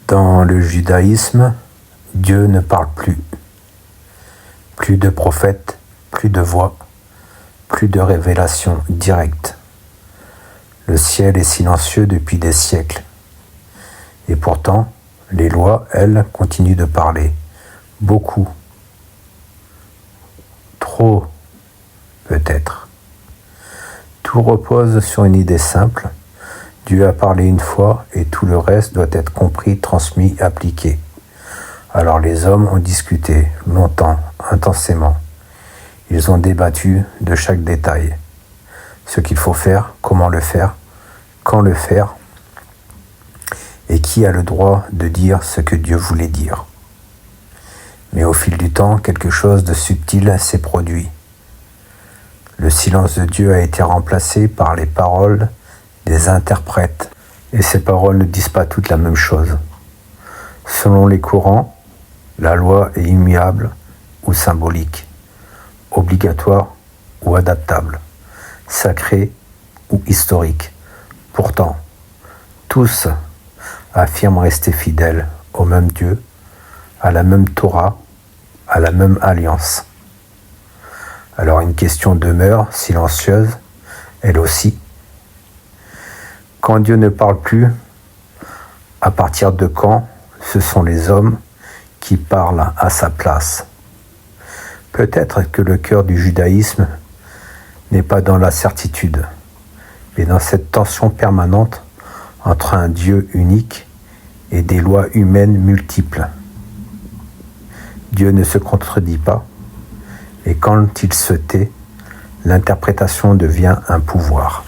Dans le judaïsme, Dieu ne parle plus. Plus de prophètes, plus de voix, plus de révélations directes. Le ciel est silencieux depuis des siècles. Et pourtant, les lois, elles, continuent de parler. Beaucoup. Trop, peut-être. Tout repose sur une idée simple. Dieu a parlé une fois et tout le reste doit être compris, transmis, appliqué. Alors les hommes ont discuté longtemps, intensément. Ils ont débattu de chaque détail. Ce qu'il faut faire, comment le faire, quand le faire, et qui a le droit de dire ce que Dieu voulait dire. Mais au fil du temps, quelque chose de subtil s'est produit. Le silence de Dieu a été remplacé par les paroles des interprètes. Et ces paroles ne disent pas toutes la même chose. Selon les courants, la loi est immuable ou symbolique, obligatoire ou adaptable, sacrée ou historique. Pourtant, tous affirment rester fidèles au même Dieu, à la même Torah, à la même alliance. Alors une question demeure, silencieuse, elle aussi. Quand Dieu ne parle plus, à partir de quand ce sont les hommes qui parlent à sa place? Peut-être que le cœur du judaïsme n'est pas dans la certitude, mais dans cette tension permanente entre un Dieu unique et des lois humaines multiples. Dieu ne se contredit pas, et quand il se tait, l'interprétation devient un pouvoir.